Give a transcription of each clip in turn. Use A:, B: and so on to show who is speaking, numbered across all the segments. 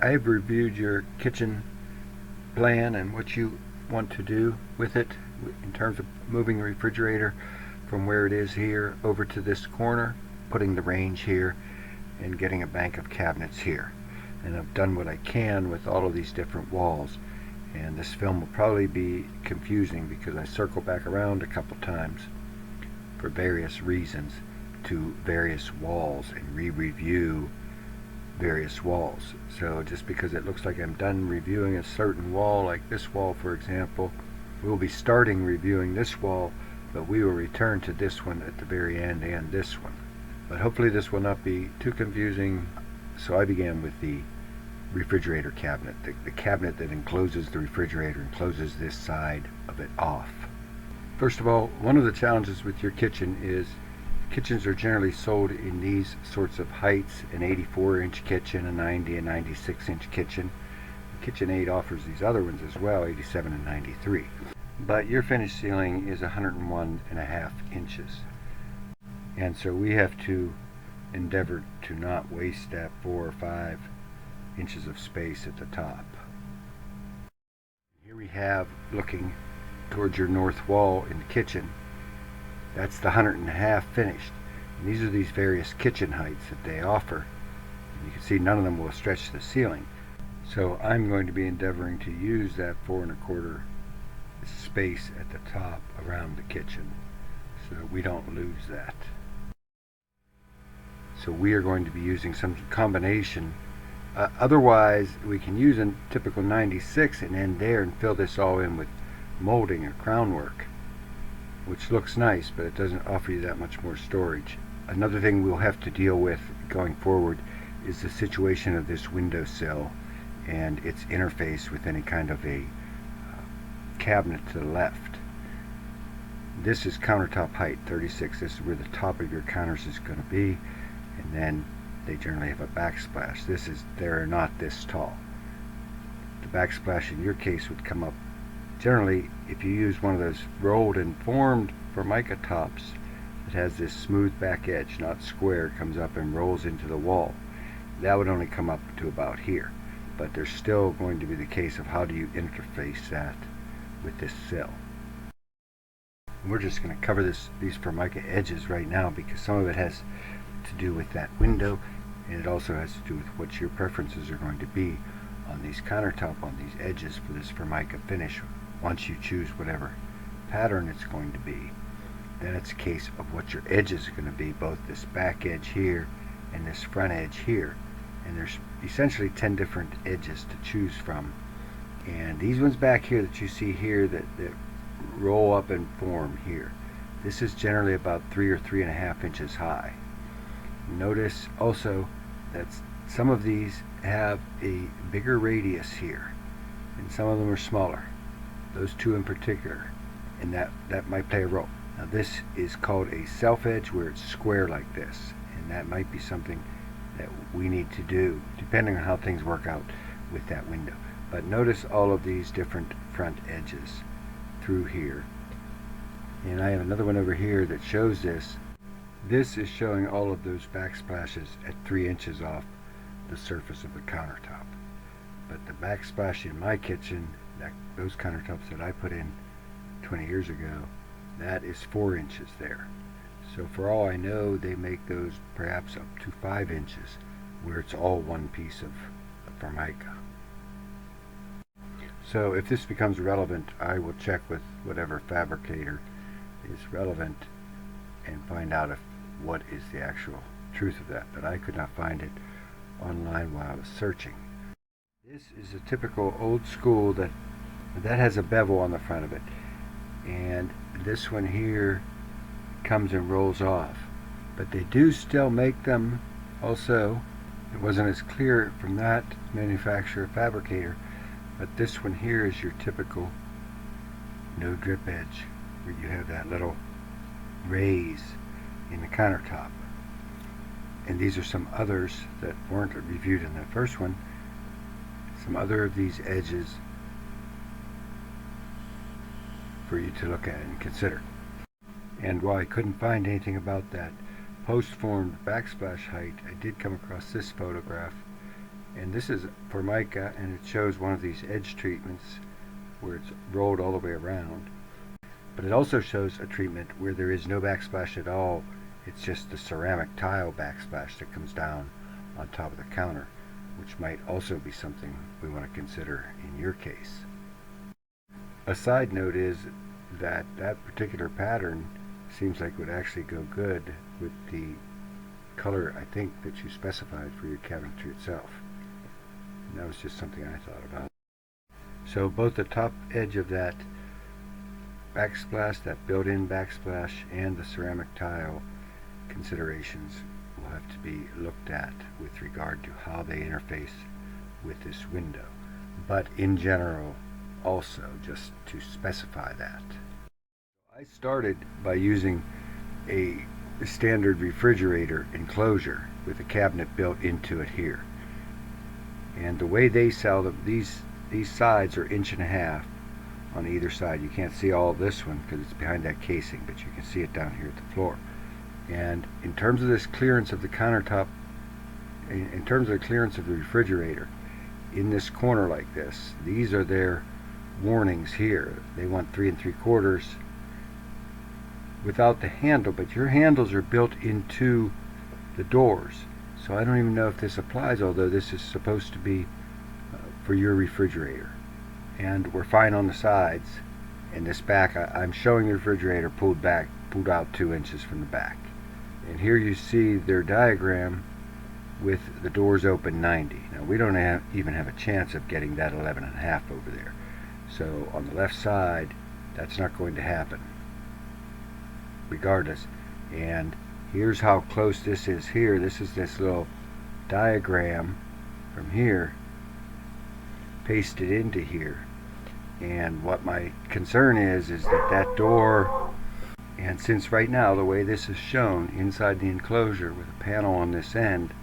A: I've reviewed your kitchen plan and what you want to do with it in terms of moving the refrigerator from where it is here over to this corner, putting the range here, and getting a bank of cabinets here. And I've done what I can with all of these different walls. And this film will probably be confusing because I circle back around a couple times for various reasons to various walls and re-review various walls. So just because it looks like I'm done reviewing a certain wall, like this wall for example, we'll be starting reviewing this wall, but we will return to this one at the very end and this one. But hopefully this will not be too confusing. So I began with the refrigerator cabinet, the cabinet that encloses the refrigerator and closes this side of it off. First of all, one of the challenges with your kitchen is kitchens are generally sold in these sorts of heights: an 84-inch kitchen, a 90 and 96-inch kitchen. KitchenAid offers these other ones as well, 87 and 93. But your finished ceiling is 101.5 inches. And so we have to endeavor to not waste that 4 or 5 inches of space at the top. Here we have, looking towards your north wall in the kitchen, that's the 100.5 finished. And these are these various kitchen heights that they offer. And you can see none of them will stretch the ceiling. So I'm going to be endeavoring to use that 4 1/4 space at the top around the kitchen so that we don't lose that. So we are going to be using some combination. Otherwise, we can use a typical 96 and end there and fill this all in with molding or crown work, which looks nice, but it doesn't offer you that much more storage. Another thing we'll have to deal with going forward is the situation of this windowsill and its interface with any kind of a cabinet to the left. This is countertop height 36. This is where the top of your counters is going to be, and then they generally have a backsplash. They're not this tall. The backsplash in your case would come up generally if you use one of those rolled and formed Formica tops that has this smooth back edge, not square, comes up and rolls into the wall. That would only come up to about here. But there's still going to be the case of how do you interface that with this sill. We're just going to cover these Formica edges right now because some of it has to do with that window, and it also has to do with what your preferences are going to be on these countertop, on these edges for this Formica finish. Once you choose whatever pattern it's going to be, then it's a case of what your edges are going to be, both this back edge here and this front edge here. And there's essentially 10 different edges to choose from. And these ones back here that you see here that roll up and form here, this is generally about 3 or 3.5 inches high. Notice also that some of these have a bigger radius here and some of them are smaller, those two in particular, and that might play a role. Now this is called a self edge, where it's square like this, and that might be something that we need to do depending on how things work out with that window. But notice all of these different front edges through here, and I have another one over here that shows this. This is showing all of those backsplashes at 3 inches off the surface of the countertop. But the backsplash in my kitchen, those countertops that I put in 20 years ago, that is 4 inches there. So for all I know, they make those perhaps up to 5 inches, where it's all one piece of Formica. So if this becomes relevant, I will check with whatever fabricator is relevant and find out what is the actual truth of that. But I could not find it online while I was searching. This is a typical old school that has a bevel on the front of it, and this one here comes and rolls off. But they do still make them also. It wasn't as clear from that manufacturer fabricator, but this one here is your typical no drip edge, where you have that little raise in the countertop. And these are some others that weren't reviewed in the first one. Some other of these edges for you to look at and consider. And while I couldn't find anything about that post-formed backsplash height, I did come across this photograph, And this is Formica, and it shows one of these edge treatments where it's rolled all the way around. But it also shows a treatment where there is no backsplash at all. It's just the ceramic tile backsplash that comes down on top of the counter, which might also be something we want to consider in your case. A side note is that that particular pattern seems like would actually go good with the color, I think, that you specified for your cabinetry itself. And that was just something I thought about. So both the top edge of that backsplash, that built-in backsplash, and the ceramic tile considerations will have to be looked at with regard to how they interface with this window. But in general, also, just to specify that. I started by using a standard refrigerator enclosure with a cabinet built into it here. And the way they sell them, these sides are 1.5 inches on either side. You can't see all of this one because it's behind that casing, but you can see it down here at the floor. And in terms of this clearance of the countertop, in terms of the clearance of the refrigerator, in this corner like this, these are their warnings here. They want 3 3/4 without the handle, but your handles are built into the doors. So I don't even know if this applies, although this is supposed to be for your refrigerator. And we're fine on the sides. In this back, I'm showing the refrigerator pulled out 2 inches from the back. And here you see their diagram with the doors open 90. Now we don't even have a chance of getting that 11.5 over there. So on the left side, that's not going to happen, regardless. And here's how close this is here. This is this little diagram from here pasted into here. And what my concern is that door, and since right now the way this is shown inside the enclosure with a panel on this end,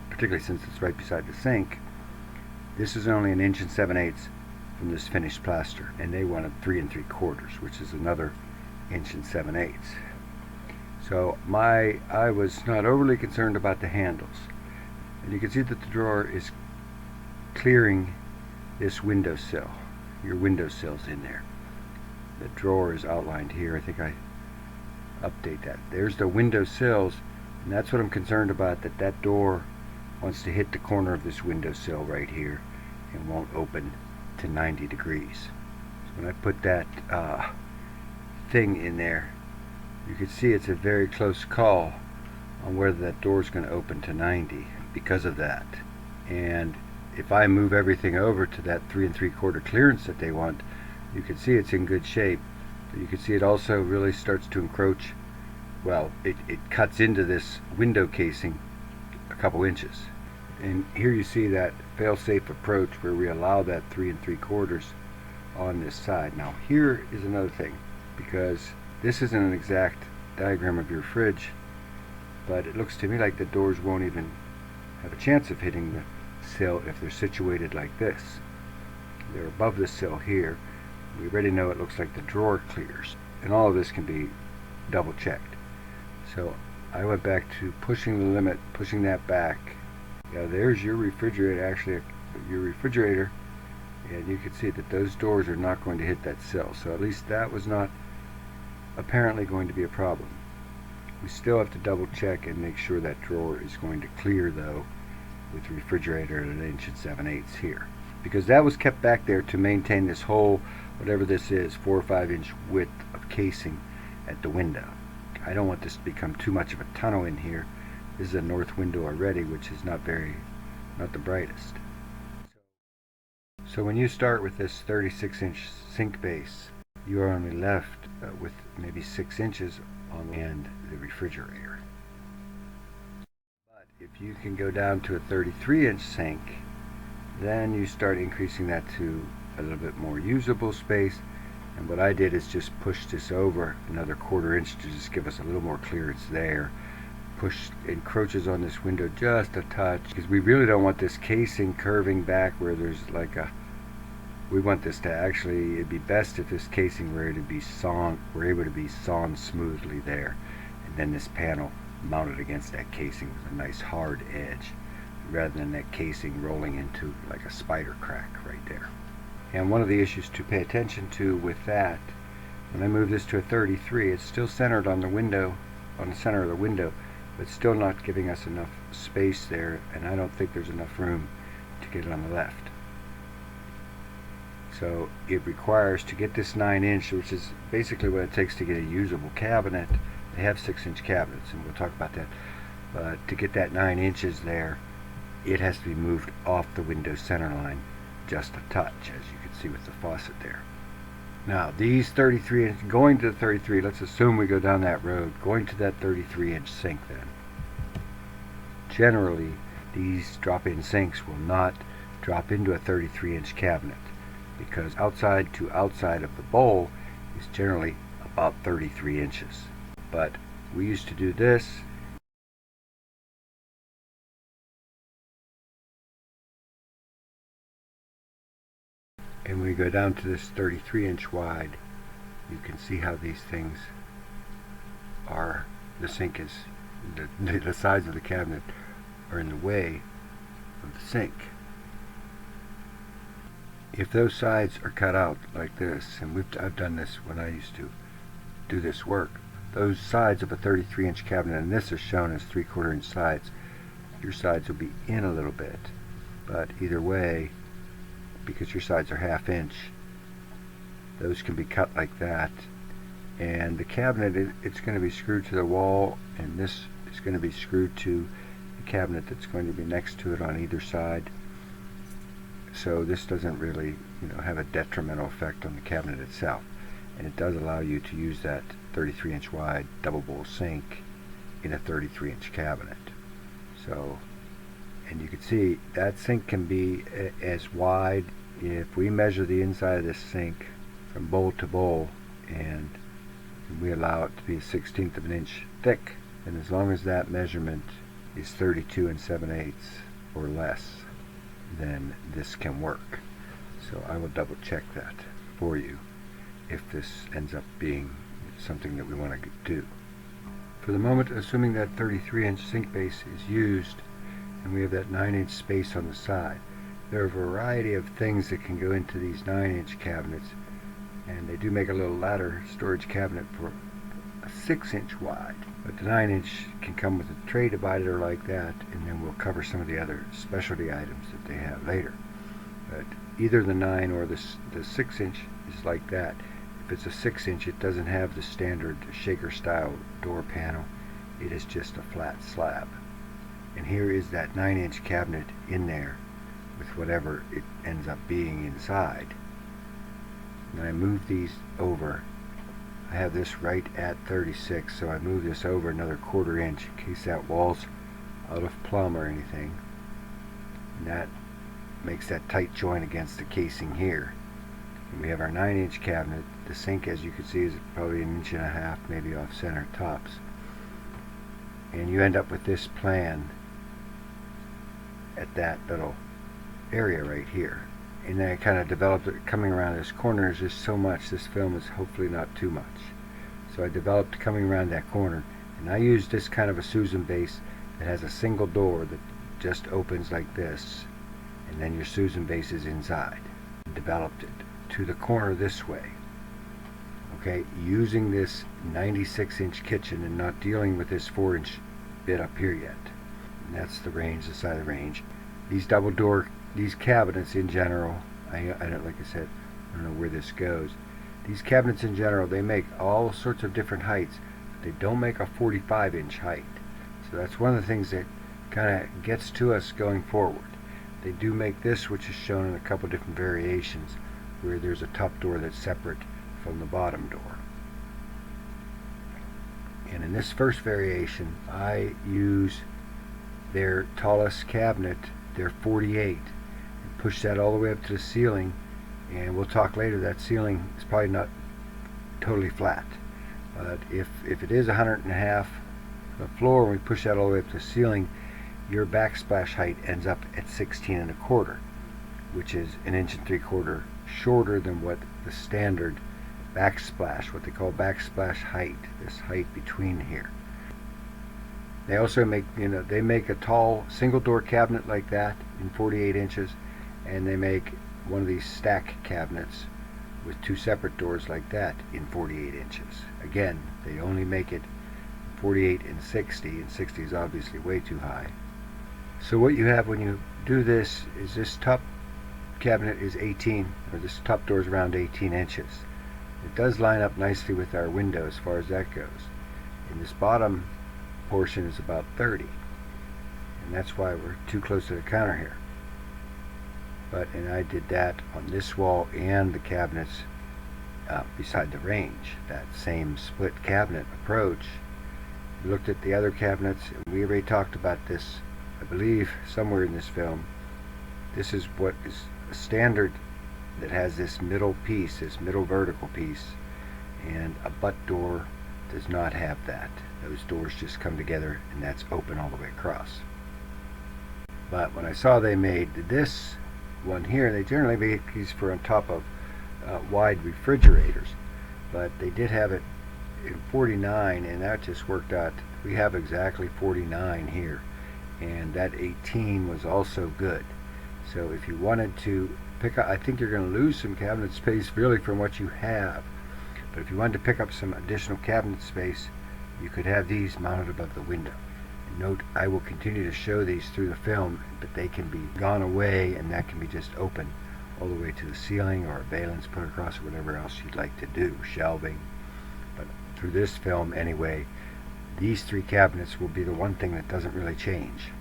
A: particularly since it's right beside the sink, this is only 1 7/8 inches from this finished plaster, and they wanted 3 3/4, which is another 1 7/8 inches. So I was not overly concerned about the handles, and you can see that the drawer is clearing this windowsill. Your windowsill's in there. The drawer is outlined here. I think I update that. There's the windowsills, and that's what I'm concerned about, that door wants to hit the corner of this windowsill right here and won't open to 90 degrees. So when I put that thing in there, you can see it's a very close call on whether that door is going to open to 90 because of that. And if I move everything over to that 3 3/4 clearance that they want, you can see it's in good shape. But you can see it also really starts to encroach. Well, it cuts into this window casing a couple inches. And here you see that fail-safe approach where we allow that 3 3/4 on this side. Now here is another thing, because this isn't an exact diagram of your fridge, but it looks to me like the doors won't even have a chance of hitting the sill if they're situated like this. They're above the sill here. We already know it looks like the drawer clears, and all of this can be double checked. So I went back to pushing the limit, pushing that back. Yeah, there's your refrigerator, actually your refrigerator, and you can see that those doors are not going to hit that sill. So at least that was not apparently going to be a problem. We still have to double check and make sure that drawer is going to clear, though, with the refrigerator at 1 7/8 inches here, because that was kept back there to maintain this whole, whatever this is, 4 or 5 inch width of casing at the window. I don't want this to become too much of a tunnel in here. This is a north window already, which is not the brightest. So when you start with this 36-inch sink base, you are only left with maybe 6 inches on the end of the refrigerator. But if you can go down to a 33-inch sink, then you start increasing that to a little bit more usable space. And what I did is just push this over another 1/4 inch to just give us a little more clearance there. Push encroaches on this window just a touch, because we really don't want this casing curving back where there's like a, we want this to actually, it'd be best if this casing were able to be sawn smoothly there, and then this panel mounted against that casing with a nice hard edge. rather than that casing rolling into like a spider crack right there. And one of the issues to pay attention to with that, when I move this to a 33, it's still centered on the window, on the center of the window, but still not giving us enough space there, and I don't think there's enough room to get it on the left. So it requires, to get this 9-inch, which is basically what it takes to get a usable cabinet. They have 6-inch cabinets, and we'll talk about that. But to get that 9 inches there, it has to be moved off the window center line just a touch, as you can see with the faucet there. Now these 33-inch, going to the 33, let's assume we go down that road, going to that 33-inch sink then. Generally, these drop-in sinks will not drop into a 33-inch cabinet, because outside to outside of the bowl is generally about 33 inches. But we used to do this. And we go down to this 33-inch wide, you can see how these things are, the sink is, the sides of the cabinet are in the way of the sink. If those sides are cut out like this, and I've done this when I used to do this work, those sides of a 33-inch cabinet, and this is shown as 3/4 inch sides, your sides will be in a little bit, but either way, because your sides are 1/2 inch, those can be cut like that, and the cabinet, it's going to be screwed to the wall, and this is going to be screwed to the cabinet that's going to be next to it on either side. So this doesn't really, have a detrimental effect on the cabinet itself, and it does allow you to use that 33-inch wide double bowl sink in a 33-inch cabinet. So, and you can see that sink can be as wide. If we measure the inside of this sink from bowl to bowl, and we allow it to be 1/16 of an inch thick, and as long as that measurement is 32 7/8 or less, then this can work. So I will double check that for you if this ends up being something that we want to do. For the moment, assuming that 33-inch sink base is used and we have that 9-inch space on the side, there are a variety of things that can go into these 9-inch cabinets, and they do make a little ladder storage cabinet for a 6-inch wide, but the 9-inch can come with a tray divider like that, and then we'll cover some of the other specialty items that they have later. But either the 9 or the 6-inch is like that. If it's a 6-inch, it doesn't have the standard shaker style door panel. It is just a flat slab. And here is that 9-inch cabinet in there with whatever it ends up being inside. And I move these over. I have this right at 36, so I move this over another 1/4 inch in case that wall's out of plumb or anything. And that makes that tight joint against the casing here. And we have our 9-inch cabinet. The sink, as you can see, is probably 1.5 inches, maybe off center tops. And you end up with this plan at that little area right here. And then I kind of developed it coming around this corner. Is just so much. This film is hopefully not too much. So I developed coming around that corner, and I used this kind of a Susan base that has a single door that just opens like this, and then your Susan base is inside. Developed it to the corner this way. Okay, using this 96-inch kitchen and not dealing with this 4-inch bit up here yet. And that's the range, the side of the range. These double door, these cabinets in general, I don't, like I said, I don't know where this goes. These cabinets in general, they make all sorts of different heights, but they don't make a 45-inch height. So that's one of the things that kind of gets to us going forward. They do make this, which is shown in a couple different variations, where there's a top door that's separate from the bottom door. And in this first variation, I use their tallest cabinet, their 48, and push that all the way up to the ceiling. And we'll talk later, that ceiling is probably not totally flat. But if it is 1.5 the floor, and we push that all the way up to the ceiling, your backsplash height ends up at 16.25, which is 1.75 inches shorter than what the standard backsplash, what they call backsplash height, this height between here. They also make, they make a tall single door cabinet like that in 48 inches, and they make one of these stack cabinets with two separate doors like that in 48 inches. Again, they only make it 48 and 60, and 60 is obviously way too high. So what you have when you do this is this top cabinet is 18, or this top door is around 18 inches. It does line up nicely with our window as far as that goes. And this bottom portion is about 30, and that's why we're too close to the counter here. And I did that on this wall and the cabinets beside the range, that same split cabinet approach. We looked at the other cabinets, and we already talked about this, I believe, somewhere in this film. This is what is a standard that has this middle piece, this middle vertical piece, and a butt door does not have that. Those doors just come together, and that's open all the way across. But when I saw they made this one here, they generally make these for on top of wide refrigerators, but they did have it in 49, and that just worked out. We have exactly 49 here, and that 18 was also good. So if you wanted to pick up, I think you're going to lose some cabinet space really from what you have, but if you wanted to pick up some additional cabinet space, you could have these mounted above the window. And note, I will continue to show these through the film, but they can be gone away, and that can be just open all the way to the ceiling, or a valance put across, or whatever else you'd like to do, shelving. But through this film anyway, these three cabinets will be the one thing that doesn't really change.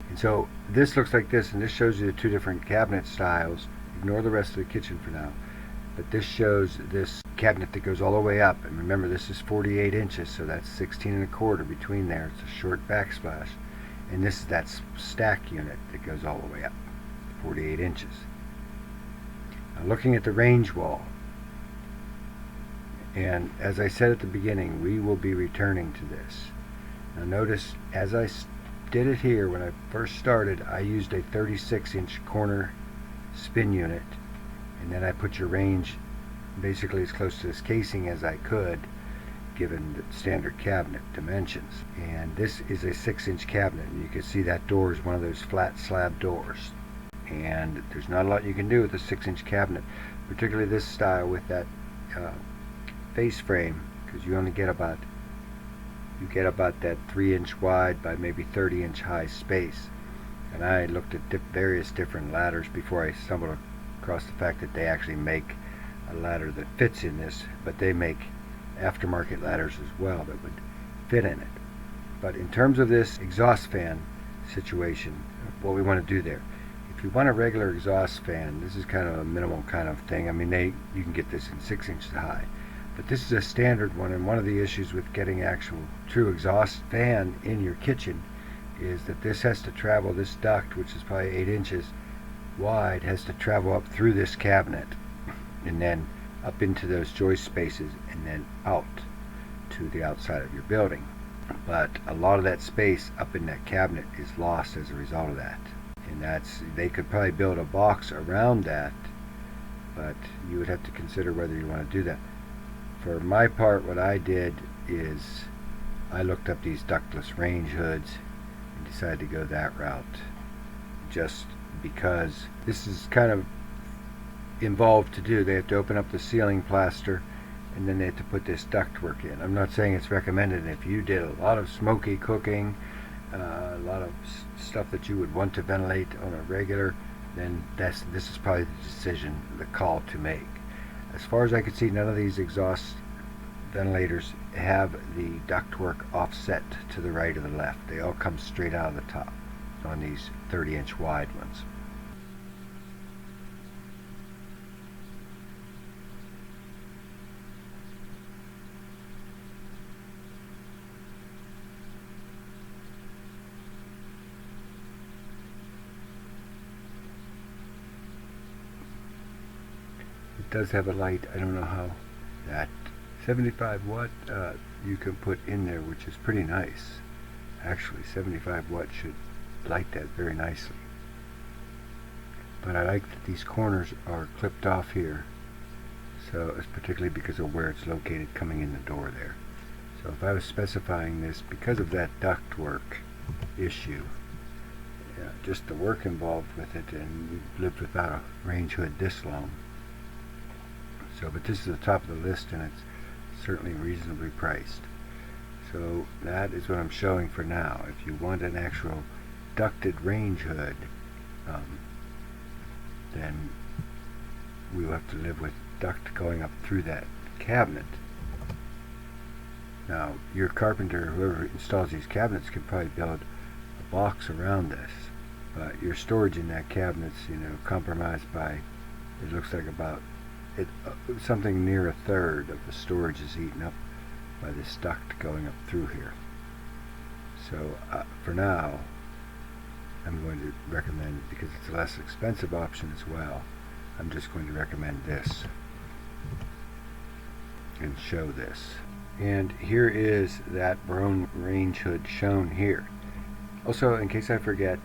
A: And so this looks like this, and this shows you the two different cabinet styles. Ignore the rest of the kitchen for now. But this shows this cabinet that goes all the way up, and remember this is 48 inches, so that's 16 1/4 between there. It's a short backsplash. And this is that stack unit that goes all the way up, 48 inches. Now looking at the range wall, and as I said at the beginning, we will be returning to this. Now notice, as I did it here when I first started, I used a 36-inch corner spin unit, and then I put your range basically as close to this casing as I could, given the standard cabinet dimensions. And this is a 6-inch cabinet, and you can see that door is one of those flat slab doors, and there's not a lot you can do with a 6-inch cabinet, particularly this style with that face frame, because you only get about that 3-inch wide by maybe 30-inch high space. And I looked at various different ladders before I stumbled across the fact that they actually make a ladder that fits in this, but they make aftermarket ladders as well that would fit in it. But in terms of this exhaust fan situation, what we want to do there, if you want a regular exhaust fan, this is kind of a minimal kind of thing. I mean, you can get this in 6 inches high, but this is a standard one, and one of the issues with getting actual true exhaust fan in your kitchen is that this has to travel, this duct, which is probably 8 inches wide, has to travel up through this cabinet and then up into those joist spaces and then out to the outside of your building. But a lot of that space up in that cabinet is lost as a result of that, and they could probably build a box around that, but you would have to consider whether you want to do that. For my part, what I did is I looked up these ductless range hoods and decided to go that route, just because this is kind of involved to do. They have to open up the ceiling plaster, and then they have to put this ductwork in. I'm not saying it's recommended. If you did a lot of smoky cooking, a lot of stuff that you would want to ventilate on a regular, then this is probably the decision, the call to make. As far as I can see, none of these exhaust ventilators have the ductwork offset to the right or the left. They all come straight out of the top on these 30-inch wide ones. It does have a light. I don't know how that 75 watt you can put in there, which is pretty nice. Actually, 75 watt should light that very nicely. But I like that these corners are clipped off here, so it's particularly because of where it's located coming in the door there. So if I was specifying this because of that ductwork issue, just the work involved with it, and we've lived without a range hood this long. So, but this is the top of the list, and it's certainly reasonably priced. So that is what I'm showing for now. If you want an actual ducted range hood, then we will have to live with duct going up through that cabinet. Now, your carpenter, whoever installs these cabinets, could probably build a box around this, but your storage in that cabinet's, compromised by, it looks like about something near a third of the storage is eaten up by this duct going up through here. So for now, I'm going to recommend, because it's a less expensive option as well, I'm just going to recommend this and show this. And here is that Barone range hood shown here. Also, in case I forget,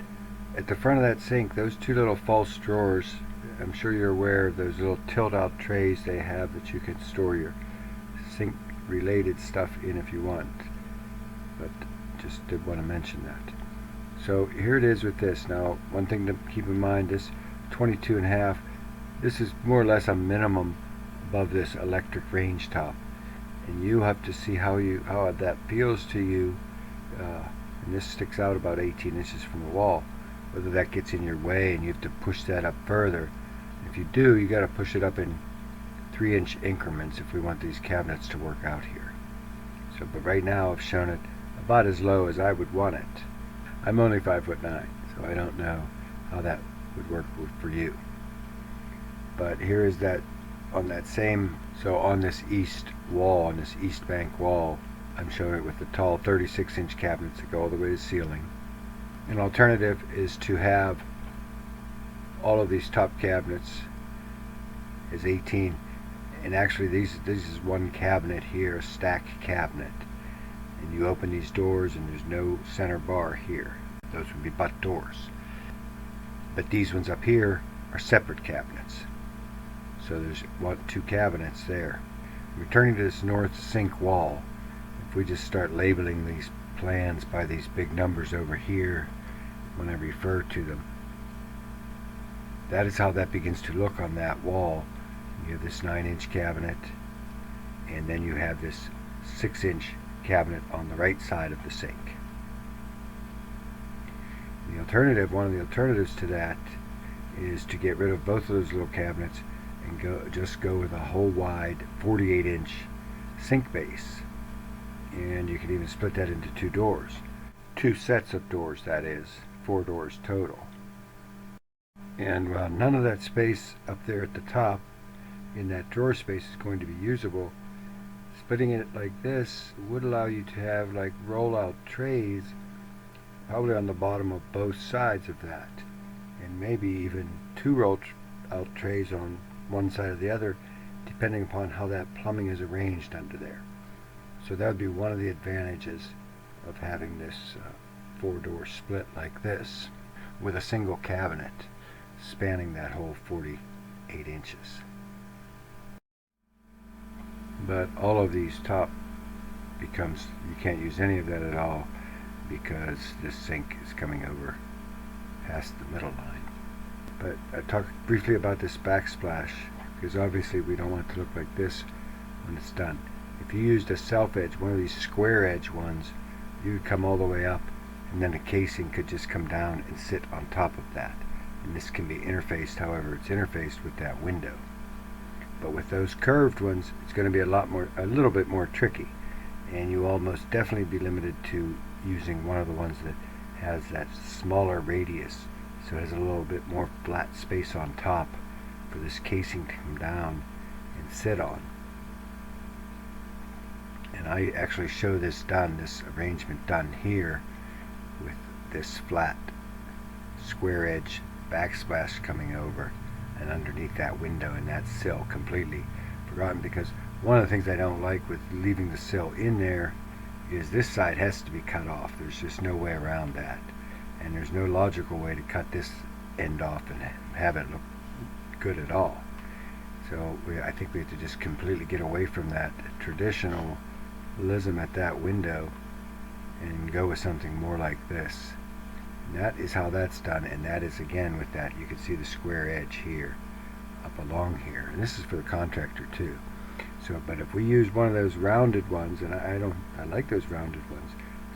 A: at the front of that sink, those two little false drawers, I'm sure you're aware of those little tilt-out trays they have that you can store your sink-related stuff in if you want. But just did want to mention that. So here it is with this. Now, one thing to keep in mind, this 22.5, this is more or less a minimum above this electric range top. And you have to see how that feels to you. And this sticks out about 18 inches from the wall. Whether that gets in your way and you have to push that up further. If you do, you got to push it up in 3-inch increments if we want these cabinets to work out here. So, but right now I've shown it about as low as I would want it. I'm only 5'9", so I don't know how that would work for you. But here is that on that same, so on this east wall, on this east bank wall, I'm showing it with the tall 36-inch cabinets that go all the way to the ceiling. An alternative is to have all of these top cabinets as 18, and actually this is one cabinet here, a stack cabinet, and you open these doors and there's no center bar here. Those would be butt doors. But these ones up here are separate cabinets. So there's two cabinets there. Returning to this north sink wall, if we just start labeling these plans by these big numbers over here when I refer to them, that is how that begins to look on that wall. You have this 9-inch cabinet, and then you have this 6-inch cabinet on the right side of the sink. The alternative, one of the alternatives to that, is to get rid of both of those little cabinets and just go with a whole wide 48-inch sink base. And you can even split that into 2 doors. 2 sets of doors, that is. 4 doors total. And while none of that space up there at the top in that drawer space is going to be usable, splitting it like this would allow you to have like roll-out trays probably on the bottom of both sides of that, and maybe even 2 roll-out trays on one side or the other, depending upon how that plumbing is arranged under there. So that would be one of the advantages of having this 4-door split like this with a single cabinet spanning that whole 48 inches. But all of these top becomes, you can't use any of that at all because this sink is coming over past the middle line. But I talked briefly about this backsplash because obviously we don't want it to look like this when it's done. If you used a self edge, one of these square edge ones, you would come all the way up and then the casing could just come down and sit on top of that. And this can be interfaced however it's interfaced with that window. But with those curved ones, it's going to be a little bit more tricky, and you almost definitely be limited to using one of the ones that has that smaller radius, so it has a little bit more flat space on top for this casing to come down and sit on. And I actually show this arrangement done here with this flat square edge backsplash coming over and underneath that window and that sill completely forgotten, because one of the things I don't like with leaving the sill in there is this side has to be cut off. There's just no way around that, and there's no logical way to cut this end off and have it look good at all. So I think we have to just completely get away from that traditional lism at that window and go with something more like this. And that is how that's done, and that is again with that, you can see the square edge here up along here, and this is for the contractor too. So, but if we use one of those rounded ones, and I like those rounded ones,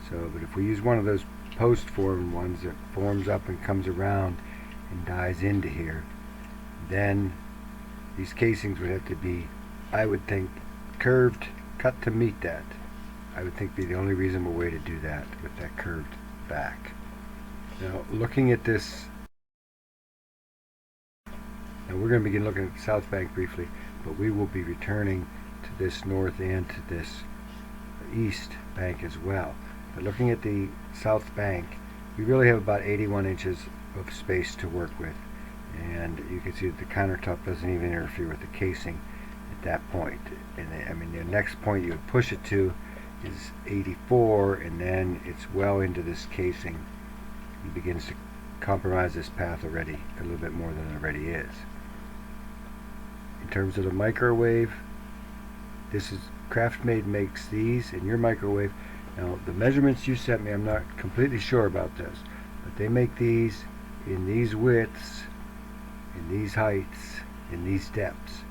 A: so, but if we use one of those post-formed ones that forms up and comes around and dies into here, then these casings would have to be, I would think, curved, cut to meet that. I would think be the only reasonable way to do that with that curved back. Now, looking at this, now we're going to begin looking at the south bank briefly, but we will be returning to this north and to this east bank as well. But looking at the south bank, we really have about 81 inches of space to work with, and you can see that the countertop doesn't even interfere with the casing at that point. And I mean, the next point you would push it to is 84, and then it's well into this casing. It begins to compromise this path already a little bit more than it already is. In terms of the microwave, this is CraftMade makes these, and your microwave, now the measurements you sent me, I'm not completely sure about this, but they make these in these widths, in these heights, in these depths.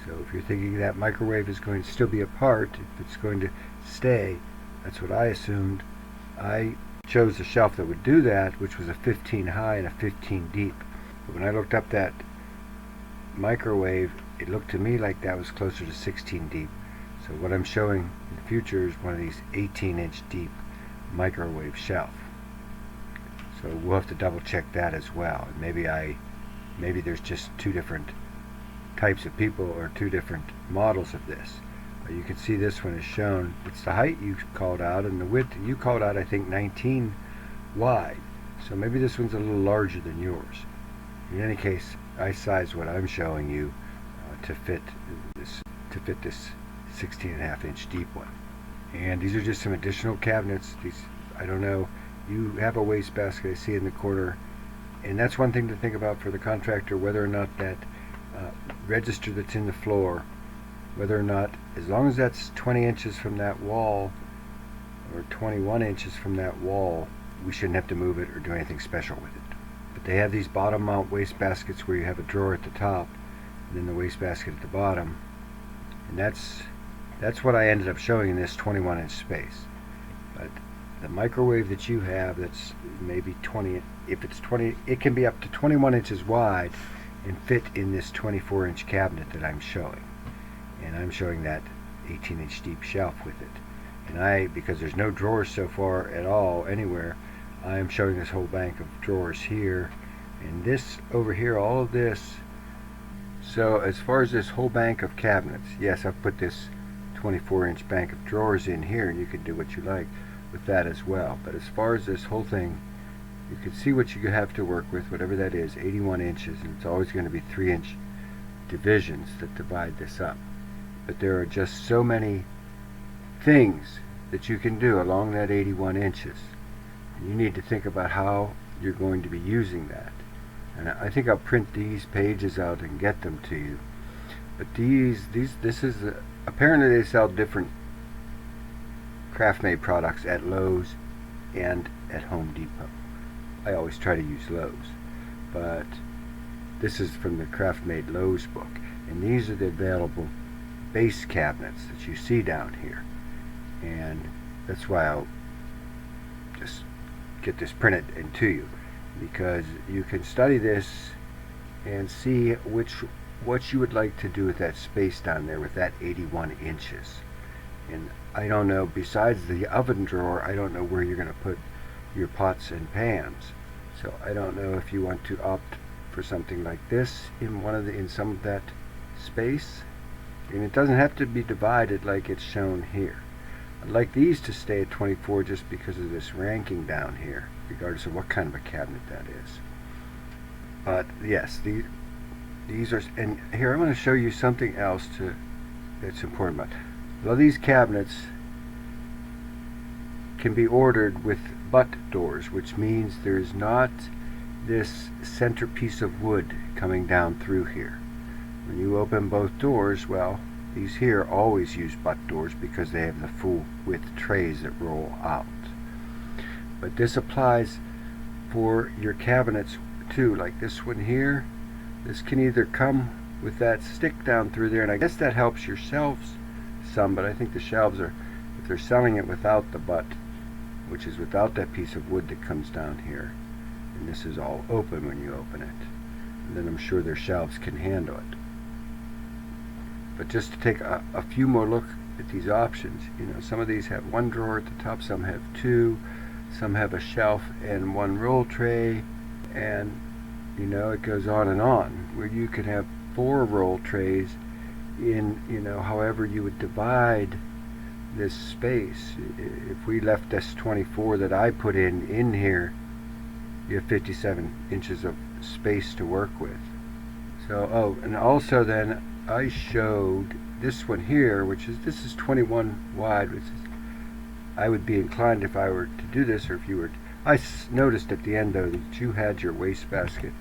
A: So if you're thinking that microwave is going to still be apart, if it's going to stay, that's what I assumed. I chose a shelf that would do that, which was a 15 high and a 15 deep. But when I looked up that microwave, it looked to me like that was closer to 16 deep. So what I'm showing in the future is one of these 18-inch deep microwave shelf. So we'll have to double check that as well. And maybe there's just two different types of people or two different models of this. But you can see this one is shown. It's the height you called out, and the width you called out, I think 19 wide. So maybe this one's a little larger than yours. In any case, I sized what I'm showing you to fit this 16.5 inch deep one. And these are just some additional cabinets. These, I don't know, you have a wastebasket I see in the corner, and that's one thing to think about for the contractor, whether or not that register that's in the floor, whether or not, as long as that's 20 inches from that wall or 21 inches from that wall, we shouldn't have to move it or do anything special with it. But they have these bottom mount wastebaskets where you have a drawer at the top and then the wastebasket at the bottom, and that's what I ended up showing in this 21 inch space. But the microwave that you have, that's maybe 20, if it's 20, it can be up to 21 inches wide and fit in this 24 inch cabinet that I'm showing. And I'm showing that 18 inch deep shelf with it. And because there's no drawers so far at all anywhere, I am showing this whole bank of drawers here, and this over here, all of this. So as far as this whole bank of cabinets, yes, I've put this 24 inch bank of drawers in here, and you can do what you like with that as well. But as far as this whole thing, you can see what you have to work with, whatever that is, 81 inches, and it's always going to be 3-inch divisions that divide this up. But there are just so many things that you can do along that 81 inches. And you need to think about how you're going to be using that. And I think I'll print these pages out and get them to you. But this is apparently they sell different CraftMade products at Lowe's and at Home Depot. I always try to use Lowe's, but this is from the CraftMade Lowe's book, and these are the available base cabinets that you see down here. And that's why I'll just get this printed into you, because you can study this and see what you would like to do with that space down there with that 81 inches. And I don't know, besides the oven drawer, I don't know where you're going to put your pots and pans. So I don't know if you want to opt for something like this in some of that space. And it doesn't have to be divided like it's shown here. I'd like these to stay at 24 just because of this ranking down here, regardless of what kind of a cabinet that is. But yes, these are, and here I'm going to show you something else that's important about. Well, these cabinets can be ordered with butt doors, which means there's not this center piece of wood coming down through here. When you open both doors, well, These here always use butt doors because they have the full width trays that roll out. But this applies for your cabinets too, like this one here. This can either come with that stick down through there, and I guess that helps your shelves some, but I think the shelves are, if they're selling it without the butt, which is without that piece of wood that comes down here, and this is all open when you open it, and then I'm sure their shelves can handle it. But just to take a few more look at these options, you know, some of these have one drawer at the top, some have two, some have a shelf and one roll tray, and you know, it goes on and on, where you can have 4 roll trays in, you know, however you would divide this space. If we left this 24 that I put in here, you have 57 inches of space to work with. So, oh, and also then I showed this one here, which is, this is 21 wide, which is, I would be inclined if I were to do this, or if you were, I noticed at the end though that you had your wastebasket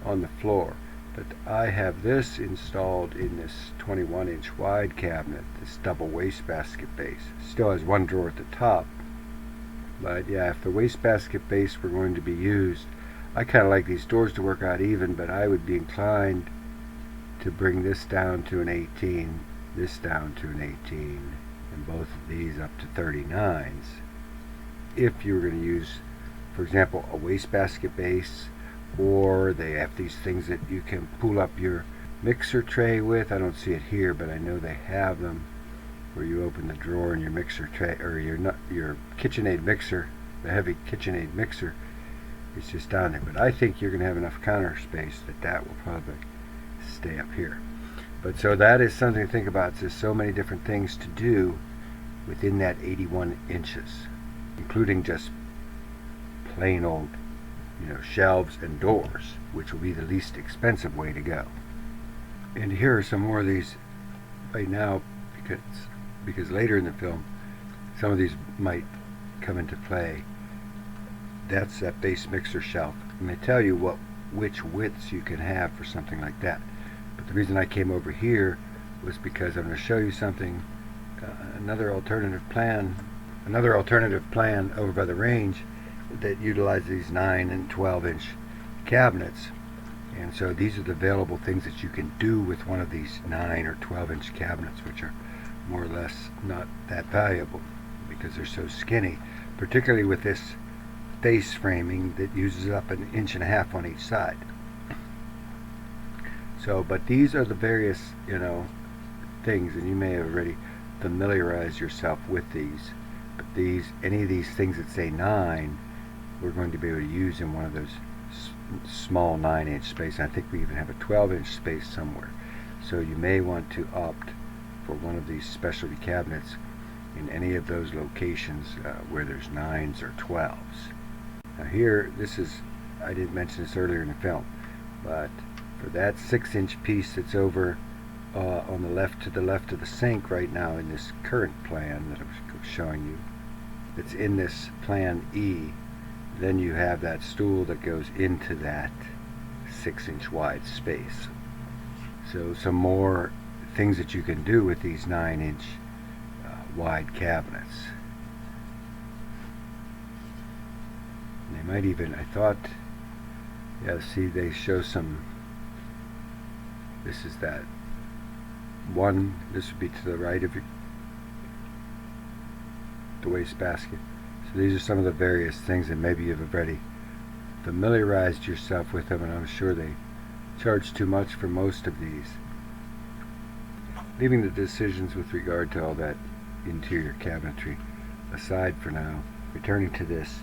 A: on the floor, but I have this installed in this 21-inch wide cabinet, this double wastebasket base. Still has one drawer at the top, but yeah, if the wastebasket base were going to be used, I kind of like these doors to work out even, but I would be inclined to bring this down to an 18, this down to an 18, and both of these up to 39s. If you were going to use, for example, a wastebasket base, or they have these things that you can pull up your mixer tray with. I don't see it here, but I know they have them, where you open the drawer and your mixer tray, or your KitchenAid mixer, the heavy KitchenAid mixer, is just down there. But I think you're going to have enough counter space that will probably stay up here. But so that is something to think about. There's so many different things to do within that 81 inches, including just plain old, you know, shelves and doors, which will be the least expensive way to go. And here are some more of these right now, because later in the film some of these might come into play. That's that base mixer shelf, and they tell you which widths you can have for something like that. But the reason I came over here was because I'm going to show you something, another alternative plan over by the range that utilizes these 9 and 12-inch cabinets. And so these are the available things that you can do with one of these 9 or 12-inch cabinets, which are more or less not that valuable because they're so skinny, particularly with this face framing that uses up 1.5 inches on each side. So, but these are the various, you know, things, and you may have already familiarized yourself with these. But these, any of these things that say 9, we're going to be able to use in one of those small 9-inch space. I think we even have a 12-inch space somewhere. So you may want to opt for one of these specialty cabinets in any of those locations where there's 9s or 12s. Now here, this is, I didn't mention this earlier in the film, but for that 6-inch piece that's over on the left of the sink right now in this current plan that I was showing you, that's in this plan E, then you have that stool that goes into that 6-inch wide space. So some more things that you can do with these 9-inch wide cabinets. And they might even, I thought, yeah, see, they show some, this is that one, this would be to the right of the wastebasket. So these are some of the various things that maybe you've already familiarized yourself with them, and I'm sure they charge too much for most of these. Leaving the decisions with regard to all that interior cabinetry aside for now, returning to this,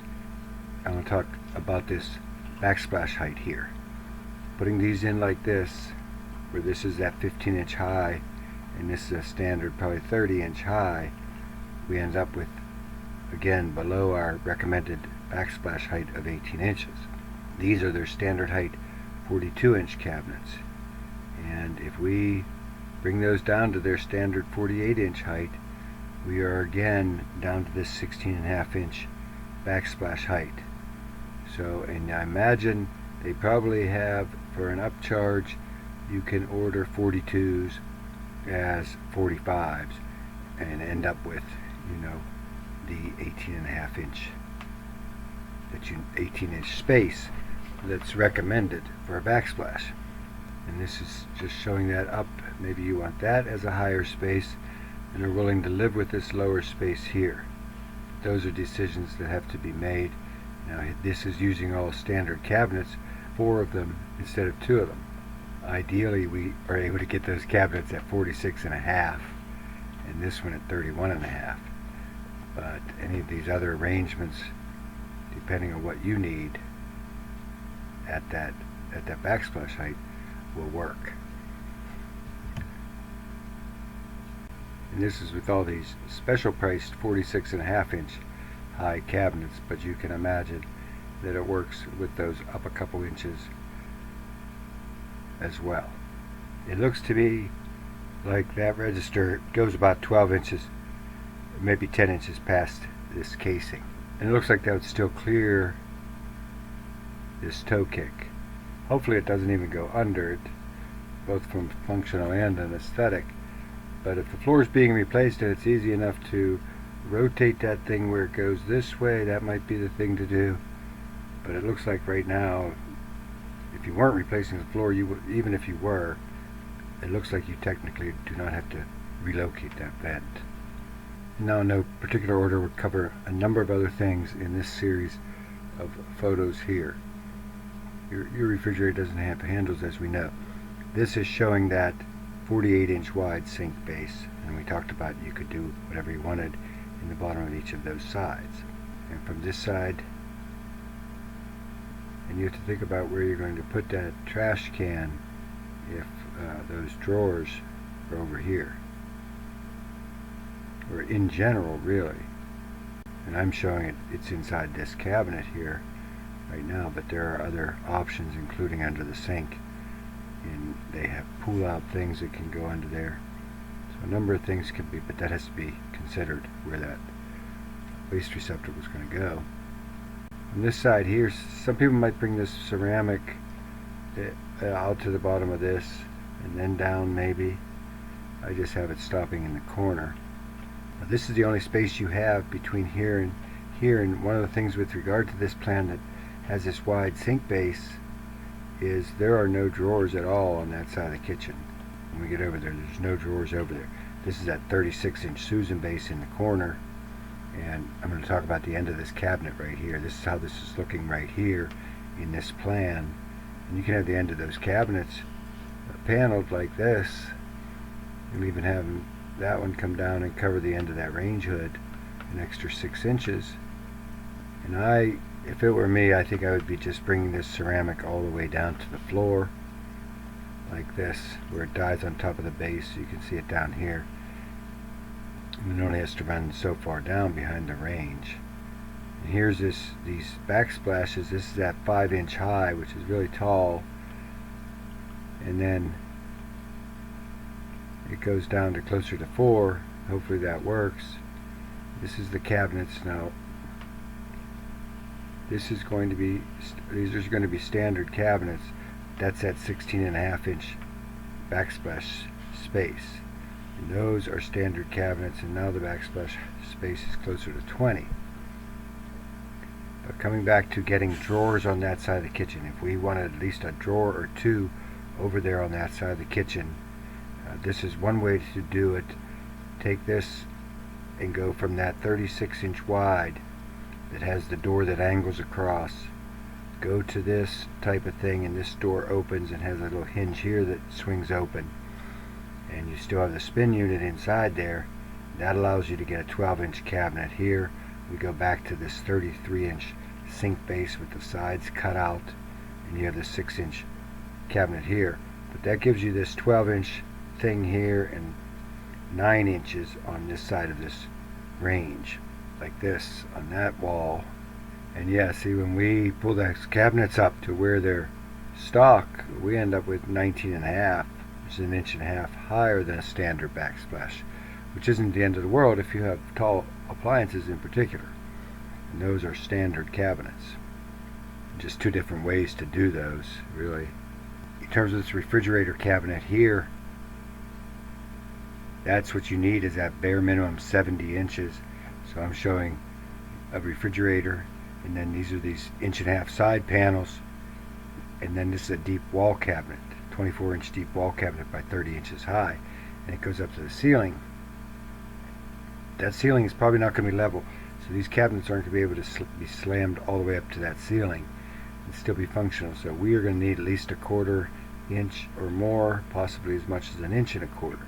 A: I want to talk about this backsplash height here. Putting these in like this, where this is that 15-inch high and this is a standard probably 30-inch high, we end up with, again, below our recommended backsplash height of 18 inches. These are their standard height 42-inch cabinets, and if we bring those down to their standard 48-inch height, we are again down to this 16.5-inch backsplash height. So, and I imagine they probably have, for an upcharge, you can order 42s as 45s and end up with, the 18.5 inch 18-inch space that's recommended for a backsplash. And this is just showing that up. Maybe you want that as a higher space and are willing to live with this lower space here. Those are decisions that have to be made. Now this is using all standard cabinets, 4 of them instead of 2 of them. Ideally we are able to get those cabinets at 46.5 and this one at 31.5. But any of these other arrangements, depending on what you need at that backsplash height, will work. And this is with all these special priced 46.5 inch high cabinets, but you can imagine that it works with those up a couple inches as well. It looks to me like that register goes about 12 inches, maybe 10 inches past this casing. And it looks like that would still clear this toe kick. Hopefully it doesn't even go under it, both from functional and an aesthetic. But if the floor is being replaced and it's easy enough to rotate that thing where it goes this way, that might be the thing to do. But it looks like right now, if you weren't replacing the floor, even if you were, it looks like you technically do not have to relocate that vent. Now, in no particular order, we'll cover a number of other things in this series of photos here. Your refrigerator doesn't have handles, as we know. This is showing that 48-inch wide sink base, and we talked about you could do whatever you wanted in the bottom of each of those sides. And from this side, and you have to think about where you're going to put that trash can if those drawers are over here, or in general, really. And I'm showing it's inside this cabinet here right now, but there are other options, including under the sink, and they have pull-out things that can go under there. So a number of things can be, but that has to be considered where that waste receptacle is going to go. On this side here, some people might bring this ceramic out to the bottom of this and then down maybe. I just have it stopping in the corner. Now, this is the only space you have between here and here, and one of the things with regard to this plan that has this wide sink base is there are no drawers at all on that side of the kitchen. When we get over there, there's no drawers over there. This is that 36-inch Susan base in the corner, and I'm going to talk about the end of this cabinet right here. This is how this is looking right here in this plan. And you can have the end of those cabinets paneled like this, and even have that one come down and cover the end of that range hood an extra 6 inches. And if it were me, I think I would be just bringing this ceramic all the way down to the floor like this, where it dies on top of the base. You can see it down here, and it only has to run so far down behind the range. And here's these backsplashes. This is at 5-inch high, which is really tall, and then it goes down to closer to 4. Hopefully that works. This is the cabinets. Now this is going to be, these are going to be standard cabinets. That's at 16.5-inch backsplash space, and those are standard cabinets, and now the backsplash space is closer to 20. But coming back to getting drawers on that side of the kitchen, if we wanted at least a drawer or 2 over there on that side of the kitchen, this is one way to do it. Take this and go from that 36-inch wide that has the door that angles across, go to this type of thing, and this door opens and has a little hinge here that swings open, and you still have the spin unit inside there. That allows you to get a 12-inch cabinet here. We go back to this 33-inch sink base with the sides cut out, and you have the 6-inch cabinet here. But that gives you this 12-inch thing here and 9 inches on this side of this range, like this on that wall. And yeah, see, when we pull those cabinets up to where they're stock, we end up with 19.5, which is 1.5 inches higher than a standard backsplash, which isn't the end of the world if you have tall appliances in particular. And those are standard cabinets. Just 2 different ways to do those, really. In terms of this refrigerator cabinet here, That's what you need, is that bare minimum 70 inches. So I'm showing a refrigerator, and then these are these 1.5-inch side panels, and then this is a deep wall cabinet, 24-inch deep wall cabinet by 30 inches high, and it goes up to the ceiling. That ceiling is probably not going to be level, so these cabinets aren't going to be able to be slammed all the way up to that ceiling and still be functional. So we are going to need at least 1/4 inch or more, possibly as much as 1 1/4 inches.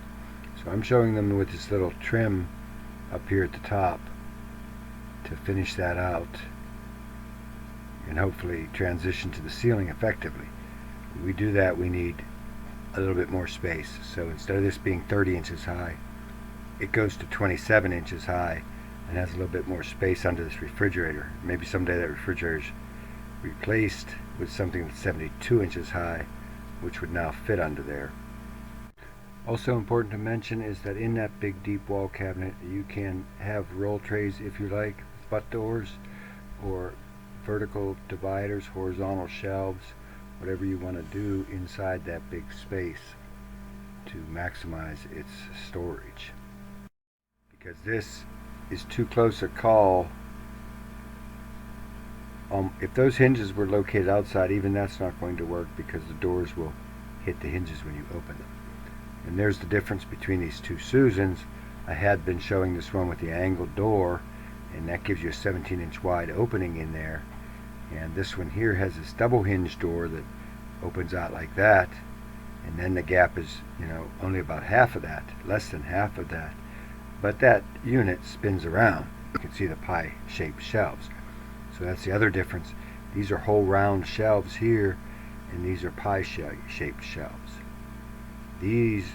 A: So I'm showing them with this little trim up here at the top to finish that out and hopefully transition to the ceiling effectively. When we do that, we need a little bit more space. So instead of this being 30 inches high, it goes to 27 inches high and has a little bit more space under this refrigerator. Maybe someday that refrigerator's replaced with something that's 72 inches high, which would now fit under there. Also important to mention is that in that big deep wall cabinet, you can have roll trays if you like, butt doors, or vertical dividers, horizontal shelves, whatever you want to do inside that big space to maximize its storage. Because this is too close a call. If those hinges were located outside, even that's not going to work, because the doors will hit the hinges when you open them. And there's the difference between these two Susans. I had been showing this one with the angled door, and that gives you a 17-inch wide opening in there. And this one here has this double hinge door that opens out like that, and then the gap is, only about half of that, less than half of that. But that unit spins around. You can see the pie-shaped shelves. So that's the other difference. These are whole round shelves here, and these are pie-shaped shelves. These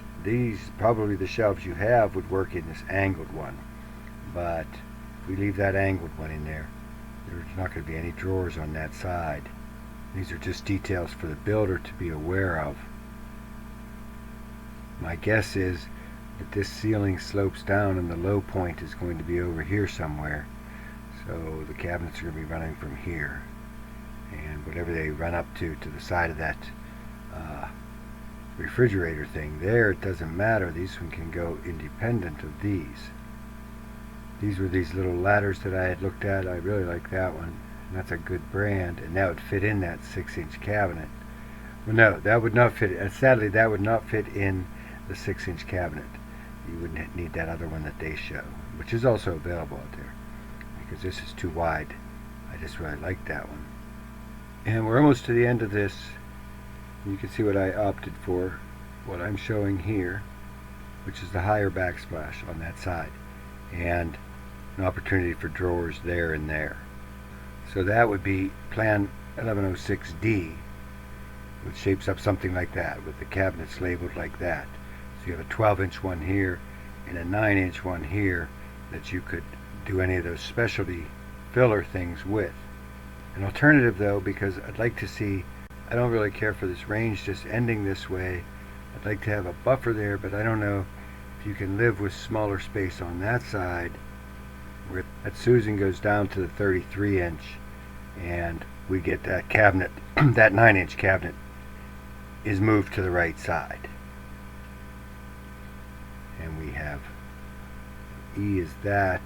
A: probably the shelves you have would work in this angled one, but if we leave that angled one in there, there's not going to be any drawers on that side. These are just details for the builder to be aware of. My guess is that this ceiling slopes down and the low point is going to be over here somewhere, so the cabinets are going to be running from here, and whatever they run up to the side of that refrigerator thing there, it doesn't matter. These one can go independent of these. These were these little ladders that I had looked at. I really like that one, and that's a good brand, and that would fit in that 6-inch cabinet. Well, no, that would not fit. Sadly, that would not fit in the 6-inch cabinet. You would need that other one that they show, which is also available out there, because this is too wide. I just really like that one. And we're almost to the end of this. You can see what I opted for, what I'm showing here, which is the higher backsplash on that side, and an opportunity for drawers there and there. So that would be Plan 1106D, which shapes up something like that, with the cabinets labeled like that. So you have a 12-inch one here and a 9-inch one here that you could do any of those specialty filler things with. An alternative, though, because I'd like to see, I don't really care for this range just ending this way. I'd like to have a buffer there, but I don't know if you can live with smaller space on that side, where that Susan goes down to the 33-inch, and we get that cabinet, that 9-inch cabinet is moved to the right side. And we have E is that.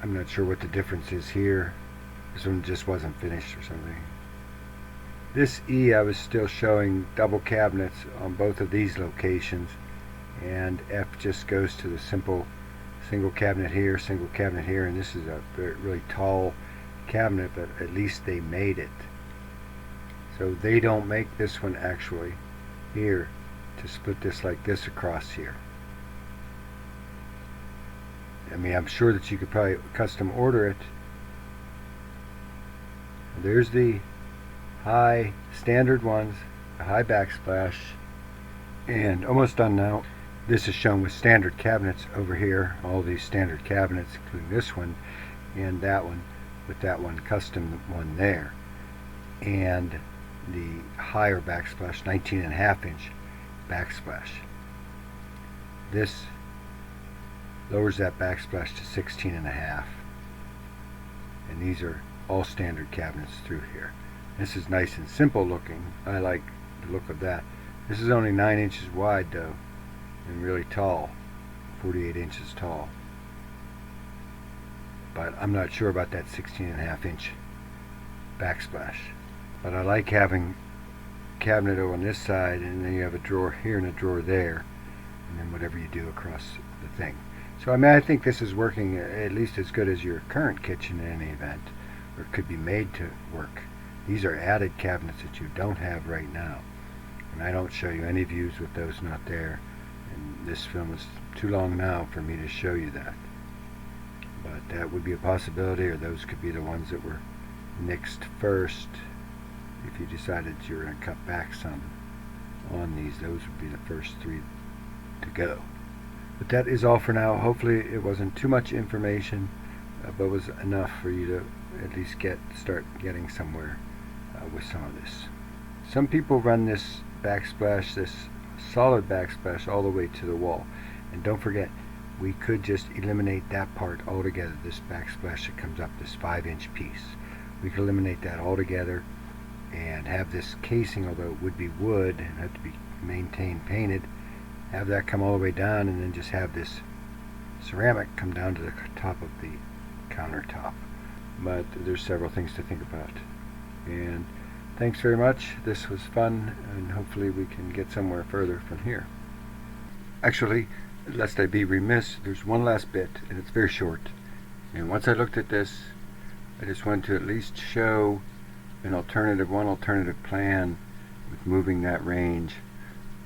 A: I'm not sure what the difference is here. This one just wasn't finished or something. This E, I was still showing double cabinets on both of these locations, and F just goes to the simple single cabinet here, and this is a really tall cabinet, but at least they made it. So they don't make this one actually here to split this like this across here. I mean, I'm sure that you could probably custom order it. There's the high standard ones, the high backsplash, and almost done now. This is shown with standard cabinets over here, all these standard cabinets, including this one and that one, with that one custom one there, and the higher backsplash, 19.5-inch backsplash. This lowers that backsplash to 16.5, and these are all standard cabinets through here. This is nice and simple looking. I like the look of that. This is only 9 inches wide though, and really tall, 48 inches tall. But I'm not sure about that 16.5-inch backsplash. But I like having cabinet on this side, and then you have a drawer here and a drawer there, and then whatever you do across the thing. So I mean, I think this is working at least as good as your current kitchen in any event, or it could be made to work. These are added cabinets that you don't have right now, and I don't show you any views with those not there, and this film is too long now for me to show you that. But that would be a possibility, or those could be the ones that were nixed first. If you decided you were going to cut back some on these, those would be the first 3 to go. But that is all for now. Hopefully it wasn't too much information, but was enough for you to at least start getting somewhere with some of this. Some people run this backsplash, this solid backsplash, all the way to the wall. And don't forget, we could just eliminate that part altogether, this backsplash that comes up, this 5-inch piece. We could eliminate that altogether and have this casing, although it would be wood and have to be maintained painted, have that come all the way down, and then just have this ceramic come down to the top of the countertop. But there's several things to think about. And thanks very much. This was fun, and hopefully we can get somewhere further from here. Actually, lest I be remiss, there's one last bit, and it's very short. And once I looked at this, I just wanted to at least show one alternative plan with moving that range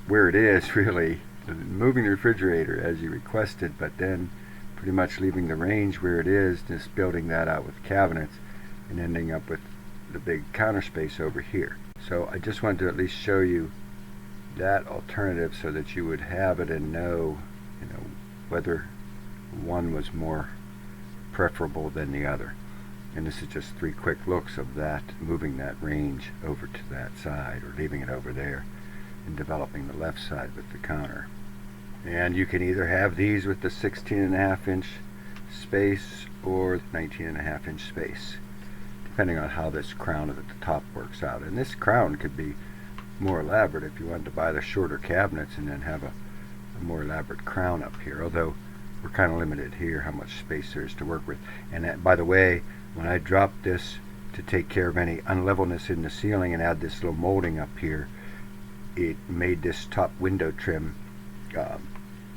A: where it is, really. Moving the refrigerator as you requested, but then pretty much leaving the range where it is, just building that out with cabinets and ending up with the big counter space over here. So I just wanted to at least show you that alternative so that you would have it and know, whether one was more preferable than the other. And this is just 3 quick looks of that, moving that range over to that side or leaving it over there and developing the left side with the counter. And you can either have these with the 16.5-inch space or 19.5-inch space, depending on how this crown at the top works out. And this crown could be more elaborate if you wanted to buy the shorter cabinets and then have a more elaborate crown up here, although we're kind of limited here how much space there is to work with. And that, by the way, when I dropped this to take care of any unlevelness in the ceiling and add this little molding up here, it made this top window trim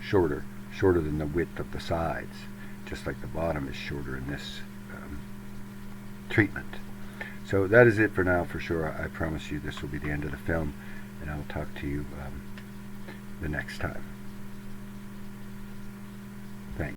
A: shorter than the width of the sides, just like the bottom is shorter in this treatment. So that is it for now, for sure. I promise you this will be the end of the film, and I'll talk to you the next time. Thanks.